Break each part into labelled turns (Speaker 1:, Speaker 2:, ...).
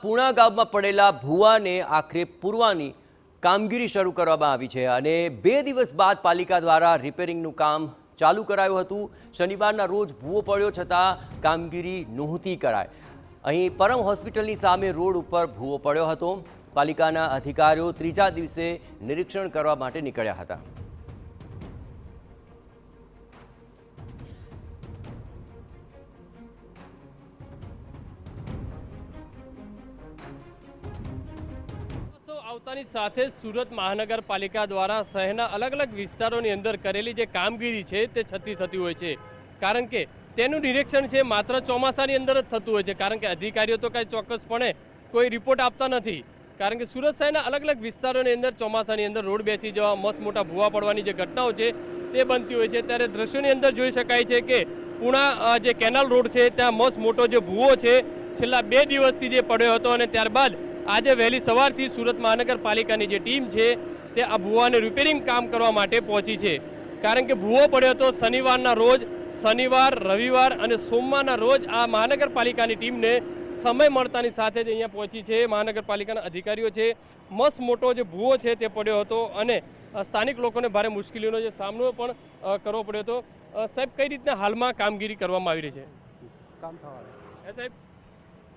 Speaker 1: પૂણા ગામમાં પડેલા ભૂવાને આખરે પૂરવાની કામગીરી શરૂ કરવામાં આવી છે અને 2 દિવસ બાદ પાલિકા દ્વારા રિપેરિંગનું કામ ચાલુ કરાયું હતું। શનિવારના રોજ ભૂવો પડ્યો છતાં કામગીરી નહોતી કરાઈ। અહીં પરમ હોસ્પિટલની સામે રોડ ઉપર ભૂવો પડ્યો હતો। પાલિકાના અધિકારીઓ ત્રીજા દિવસે નિરીક્ષણ કરવા માટે નીકળ્યા હતા।
Speaker 2: આવતાની સાથે સુરત મહાનગરપાલિકા દ્વારા શહેરના અલગ અલગ વિસ્તારોની અંદર કરેલી જે કામગીરી છે તે છતી થતી હોય છે, કારણ કે તેનું નિરીક્ષણ છે માત્ર ચોમાસાની અંદર જ થતું હોય છે, કારણ કે અધિકારીઓ તો કાંઈ ચોક્કસપણે કોઈ રિપોર્ટ આપતા નથી, કારણ કે સુરત શહેરના અલગ અલગ વિસ્તારોની અંદર ચોમાસાની અંદર રોડ બેસી જવા, મસ્ત મોટા ભૂવા પડવાની જે ઘટનાઓ છે તે બનતી હોય છે। ત્યારે દ્રશ્યોની અંદર જોઈ શકાય છે કે પૂણા જે કેનાલ રોડ છે ત્યાં મસ્ત મોટો જે ભૂવો છે છેલ્લા 2 દિવસથી જે પડ્યો હતો અને ત્યારબાદ આજે વહેલી સવારથી સુરત મહાનગરપાલિકાની જે ટીમ છે તે આ ભૂવાને રિપેરિંગ કામ કરવા માટે પહોંચી છે, કારણ કે ભૂવો પડ્યો હતો શનિવારના રોજ। શનિવાર, રવિવાર અને સોમવારના રોજ આ મહાનગરપાલિકાની ટીમને સમય મળતાની સાથે જ અહીંયા પહોંચી છે। મહાનગરપાલિકાના અધિકારીઓ છે, મસ્ત મોટો જે ભૂવો છે તે પડ્યો હતો અને સ્થાનિક લોકોને ભારે મુશ્કેલીઓનો જે સામનો પણ કરવો પડ્યો હતો। સાહેબ, કઈ રીતના હાલમાં કામગીરી કરવામાં આવી રહી છે? સાહેબ,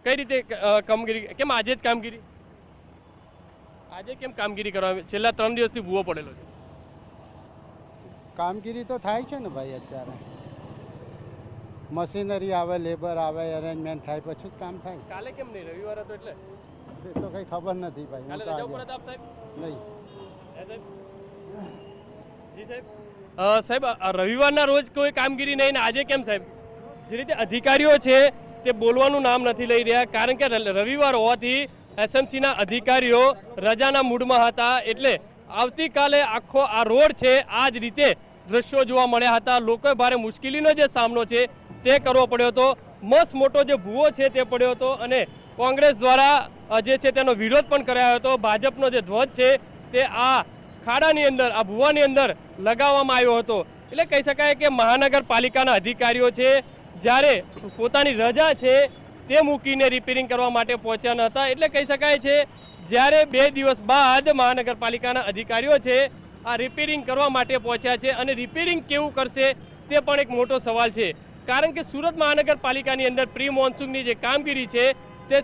Speaker 2: કઈ રીતે કામગીરી, કેમ આજે જ કામગીરી, આજે કેમ કામગીરી કરવા? છેલ્લા 3 દિવસથી ભૂવો પડેલો છે।
Speaker 3: કામગીરી તો થાય છે ને ભાઈ, અત્યારે મશીનરી આવે, લેબર આવે, અરેન્જમેન્ટ થાય પછી જ કામ થાય।
Speaker 2: કાલે કેમ નહીં? રવિવાર હતો એટલે
Speaker 3: એ તો કઈ ખબર નથી ભાઈ।
Speaker 2: કાલે રજા ઉપર હતા આપ સાહેબ?
Speaker 3: નહીં
Speaker 2: જી સાહેબ। સાહેબ, રવિવારના રોજ કોઈ કામગીરી નહીં ને આજે કેમ સાહેબ? જે રીતે અધિકારીઓ છે તે બોલવાનું નામ નથી લઈ રહ્યા, કારણ કે રવિવાર હોવાથી એસએમસીના અધિકારીઓ રજાના મૂડમાં હતા, એટલે આવતીકાલે આખો આ રોડ છે આ જ રીતે દ્રશ્યો જોવા મળ્યા હતા। લોકોએ ભારે મુશ્કેલીનો જે સામનો છે તે કરવો પડ્યો હતો। મસ્ત મોટો જે ભૂવો છે તે પડ્યો હતો અને કોંગ્રેસ દ્વારા જે છે તેનો વિરોધ પણ કરાયો હતો। ભાજપનો જે ધ્વજ છે તે આ ખાડાની અંદર, આ ભૂવાની અંદર લગાવવામાં આવ્યો હતો। એટલે કહી શકાય કે મહાનગરપાલિકાના અધિકારીઓ છે જ્યારે પોતાની રજા છે તે મૂકીને રિપેરિંગ કરવા માટે પહોંચ્યા ન હતા। એટલે કહી શકાય છે જ્યારે 2 દિવસ બાદ મહાનગરપાલિકાના અધિકારીઓ છે આ રિપેરિંગ કરવા માટે પહોંચ્યા છે અને રિપેરિંગ કેવું કરશે તે પણ એક મોટો સવાલ છે, કારણ કે સુરત મહાનગરપાલિકાની અંદર પ્રી મોન્સૂનની જે કામગીરી છે તે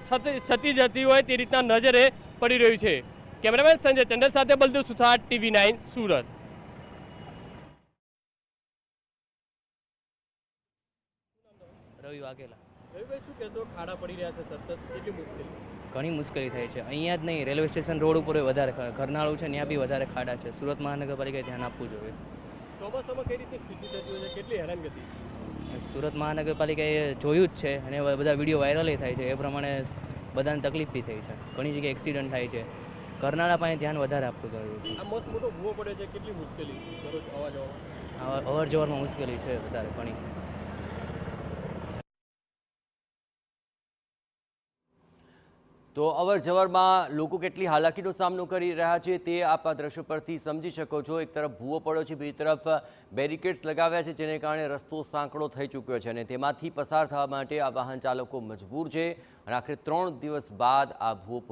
Speaker 2: છતી જતી હોય તે રીતના નજરે પડી રહ્યું છે। કેમેરામેન સંજય ચંદ્ર સાથે બલદેવ સુથાર, TV9 સુરત।
Speaker 4: રવિ વાઘેલા।
Speaker 2: રવિભાઈ, શું કહેશો? ખાડા પડી રહ્યા છે સતત, કેટલી મુશ્કેલી?
Speaker 4: ઘણી મુશ્કેલી થાય છે। અહીંયા જ નહીં, રેલવે સ્ટેશન રોડ ઉપર વધારે ઘરનાળું છે, ત્યાં બી વધારે ખાડા છે। સુરત મહાનગરપાલિકાએ ધ્યાન આપવું જોઈએ।
Speaker 2: ચોમાસામાં કઈ રીતે સ્થિતિ થતી હોય છે, કેટલી હેરાનગતિ?
Speaker 4: સુરત મહાનગરપાલિકાએ જોયું જ છે અને બધા વિડીયો વાયરલ થાય છે, એ પ્રમાણે બધાને તકલીફ બી થઈ છે। ઘણી જગ્યાએ એક્સિડન્ટ થાય છે। ઘરનાળા પાસે ધ્યાન વધારે આપવું જરૂરી છે।
Speaker 2: આ મસ્ત મોટો ભૂવો પડે છે, કેટલી મુશ્કેલી દરરોજ આવવા જવામાં?
Speaker 4: અવર જવરમાં મુશ્કેલી છે વધારે ઘણી।
Speaker 1: તો અવર જવરમાં લોકો કેટલી હાલાકીનો સામનો કરી રહ્યા છે તે આપ આ દ્રશ્યો પરથી સમજી શકો છો। એક તરફ ભૂવો પડ્યો છે, બીજી તરફ બેરિકેડ્સ લગાવ્યા છે, જેને કારણે રસ્તો સાંકડો થઈ ચૂક્યો છે અને તેમાંથી પસાર થવા માટે આ વાહન ચાલકો મજબૂર છે અને આખરે 3 દિવસ બાદ આ ભૂવો